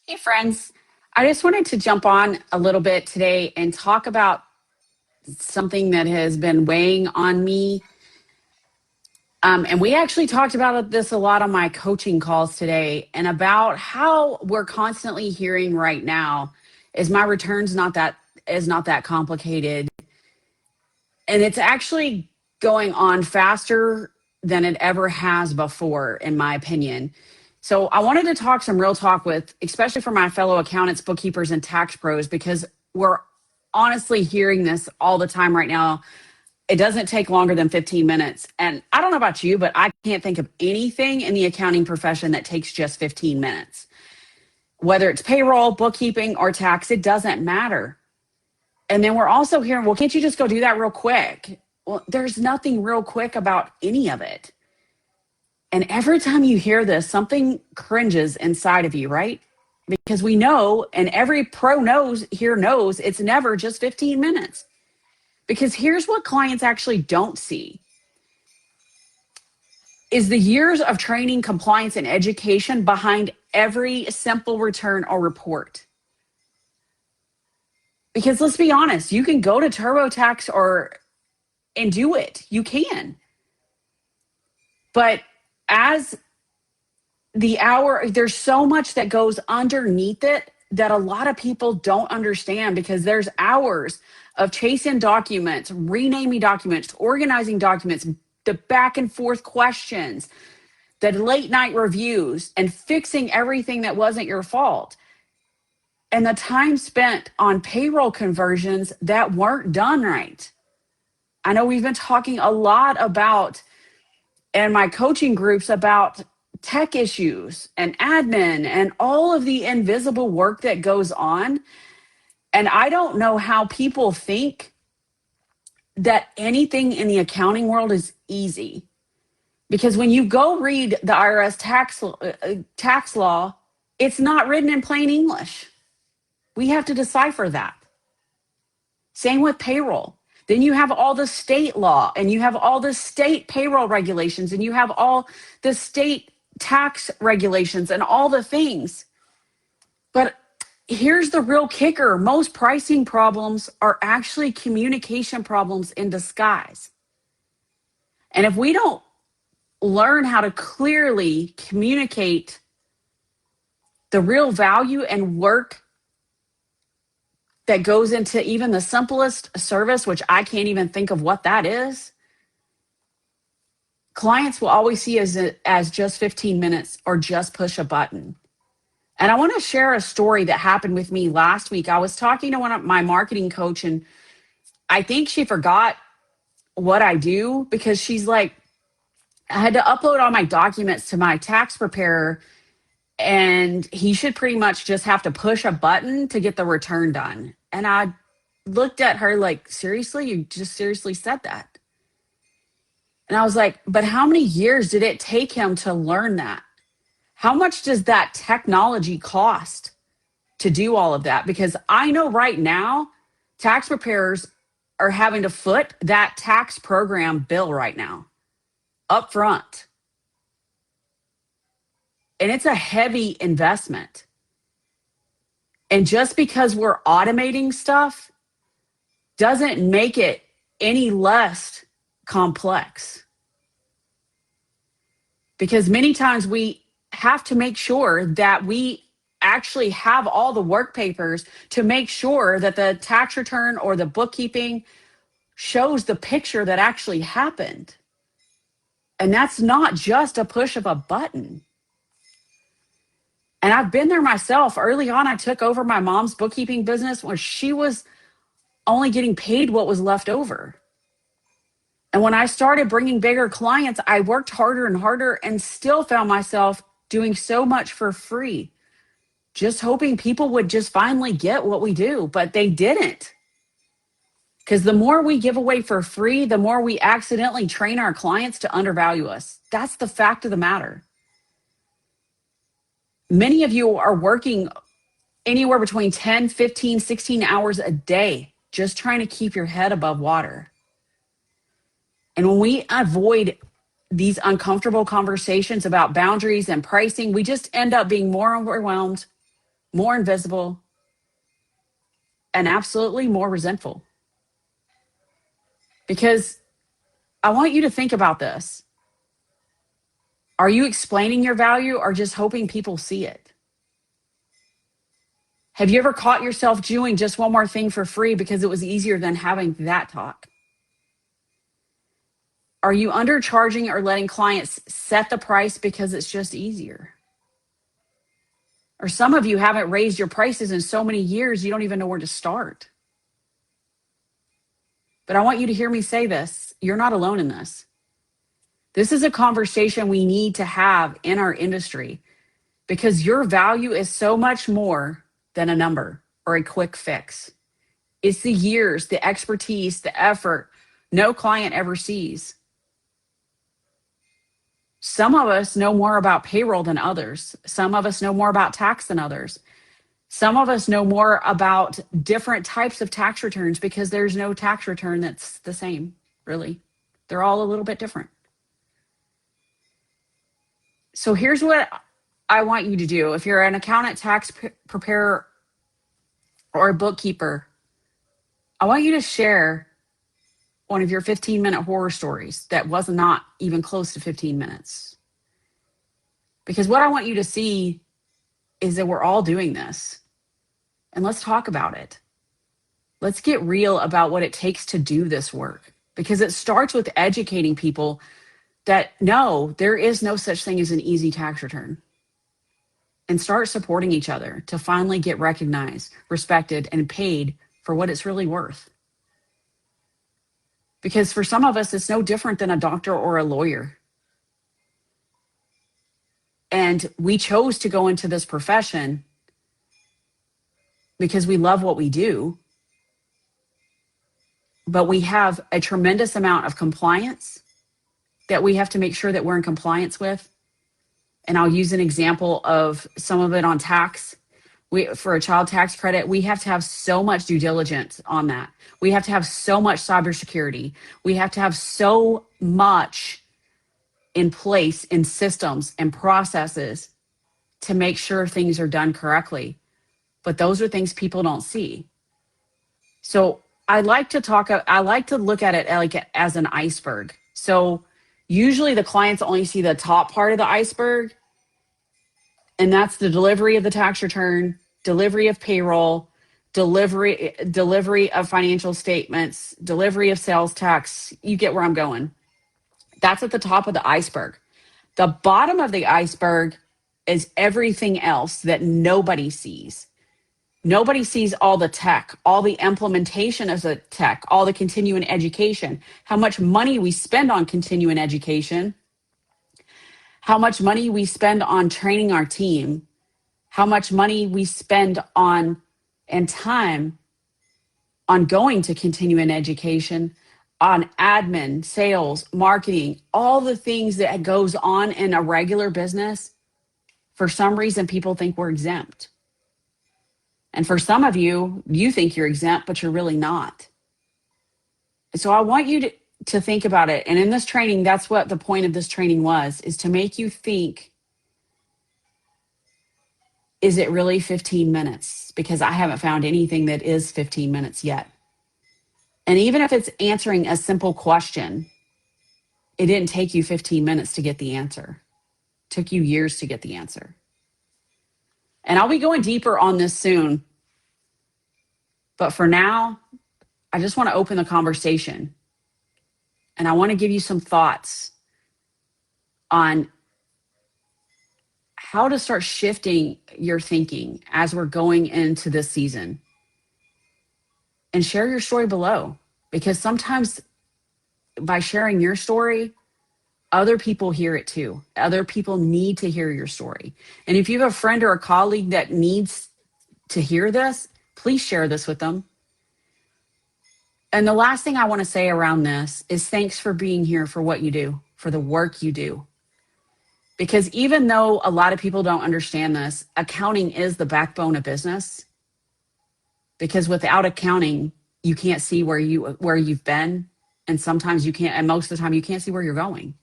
Hey, friends. I just wanted to jump on a little bit today and talk about something that has been weighing on me. And we actually talked about this a lot on my coaching calls today, and about how we're constantly hearing right now is my returns not that complicated. And it's actually going on faster than it ever has before, in my opinion. So I wanted to talk some real talk with, especially for my fellow accountants, bookkeepers, and tax pros, because we're honestly hearing this all the time right now. It doesn't take longer than 15 minutes. And I don't know about you, but I can't think of anything in the accounting profession that takes just 15 minutes. Whether it's payroll, bookkeeping, or tax, it doesn't matter. And then we're also hearing, well, can't you just go do that real quick? Well, there's nothing real quick about any of it. And every time you hear this, something cringes inside of you, right? Because we know, and every pro knows it's never just 15 minutes. Because here's what clients actually don't see is the years of training, compliance, and education behind every simple return or report. Because let's be honest, you can go to TurboTax and do it. You can. But as there's so much that goes underneath it that a lot of people don't understand, because there's hours of chasing documents, renaming documents, organizing documents, the back and forth questions, the late night reviews, and fixing everything that wasn't your fault. And the time spent on payroll conversions that weren't done right. I know we've been talking a lot about, in my coaching groups, about tech issues and admin and all of the invisible work that goes on. And I don't know how people think that anything in the accounting world is easy. Because when you go read the IRS tax law, it's not written in plain English. We have to decipher that. Same with payroll. Then you have all the state law, and you have all the state payroll regulations, and you have all the state tax regulations and all the things. But here's the real kicker. Most pricing problems are actually communication problems in disguise. And if we don't learn how to clearly communicate the real value and work that goes into even the simplest service, which I can't even think of what that is, clients will always see as just 15 minutes or just push a button. And I want to share a story that happened with me last week. I was talking to my marketing coach, and I think she forgot what I do, because she's like, I had to upload all my documents to my tax preparer, and he should pretty much just have to push a button to get the return done. And I looked at her like, seriously? You just seriously said that? And I was like, but how many years did it take him to learn that? How much does that technology cost to do all of that? Because I know right now, tax preparers are having to foot that tax program bill right now up front. And it's a heavy investment. And just because we're automating stuff doesn't make it any less complex. Because many times we have to make sure that we actually have all the work papers to make sure that the tax return or the bookkeeping shows the picture that actually happened. And that's not just a push of a button. And I've been there myself. Early on, I took over my mom's bookkeeping business where she was only getting paid what was left over. And when I started bringing bigger clients, I worked harder and harder and still found myself doing so much for free, just hoping people would just finally get what we do, but they didn't. Because the more we give away for free, the more we accidentally train our clients to undervalue us. That's the fact of the matter. Many of you are working anywhere between 10, 15, 16 hours a day, just trying to keep your head above water. And when we avoid these uncomfortable conversations about boundaries and pricing, we just end up being more overwhelmed, more invisible, and absolutely more resentful. Because I want you to think about this. Are you explaining your value or just hoping people see it? Have you ever caught yourself doing just one more thing for free because it was easier than having that talk? Are you undercharging or letting clients set the price because it's just easier? Or some of you haven't raised your prices in so many years, you don't even know where to start. But I want you to hear me say this. You're not alone in this. This is a conversation we need to have in our industry because your value is so much more than a number or a quick fix. It's the years, the expertise, the effort no client ever sees. Some of us know more about payroll than others. Some of us know more about tax than others. Some of us know more about different types of tax returns because there's no tax return that's the same, really. They're all a little bit different. So here's what I want you to do. If you're an accountant, tax preparer, or a bookkeeper, I want you to share one of your 15-minute horror stories that was not even close to 15 minutes. Because what I want you to see is that we're all doing this. And let's talk about it. Let's get real about what it takes to do this work. Because it starts with educating people that no, there is no such thing as an easy tax return. And start supporting each other to finally get recognized, respected, and paid for what it's really worth. Because for some of us, it's no different than a doctor or a lawyer. And we chose to go into this profession because we love what we do. But we have a tremendous amount of compliance that we have to make sure that we're in compliance with. And I'll use an example of some of it on tax. For a child tax credit, we have to have so much due diligence on that. We have to have so much cybersecurity. We have to have so much in place in systems and processes to make sure things are done correctly. But those are things people don't see. So I like to look at it like as an iceberg. So usually the clients only see the top part of the iceberg, and that's the delivery of the tax return, delivery of payroll, delivery of financial statements, delivery of sales tax. You get where I'm going. That's at the top of the iceberg. The bottom of the iceberg is everything else that nobody sees. Nobody sees all the tech, all the implementation of the tech, all the continuing education, how much money we spend on continuing education, how much money we spend on training our team, how much money we spend on and time on going to continuing education, on admin, sales, marketing, all the things that goes on in a regular business. For some reason, people think we're exempt. And for some of you, you think you're exempt, but you're really not. So I want you to think about it. And in this training, that's what the point of this training was, is to make you think, is it really 15 minutes? Because I haven't found anything that is 15 minutes yet. And even if it's answering a simple question, it didn't take you 15 minutes to get the answer. It took you years to get the answer. And I'll be going deeper on this soon. But for now, I just want to open the conversation. And I want to give you some thoughts on how to start shifting your thinking as we're going into this season. And share your story below, because sometimes by sharing your story, other people hear it too. Other people need to hear your story. And if you have a friend or a colleague that needs to hear this, please share this with them. And the last thing I want to say around this is thanks for being here, for what you do, for the work you do. Because even though a lot of people don't understand this, accounting is the backbone of business. Because without accounting, you can't see where you've been, and sometimes you can't, and most of the time you can't see where you're going.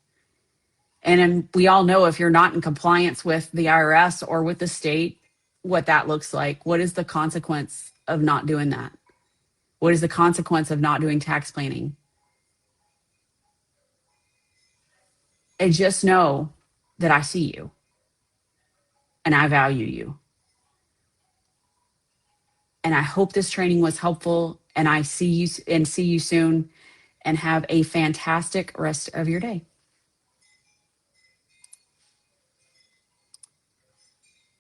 And we all know if you're not in compliance with the IRS or with the state, what that looks like. What is the consequence of not doing that? What is the consequence of not doing tax planning? And just know that I see you and I value you. And I hope this training was helpful, and I see you soon, and have a fantastic rest of your day.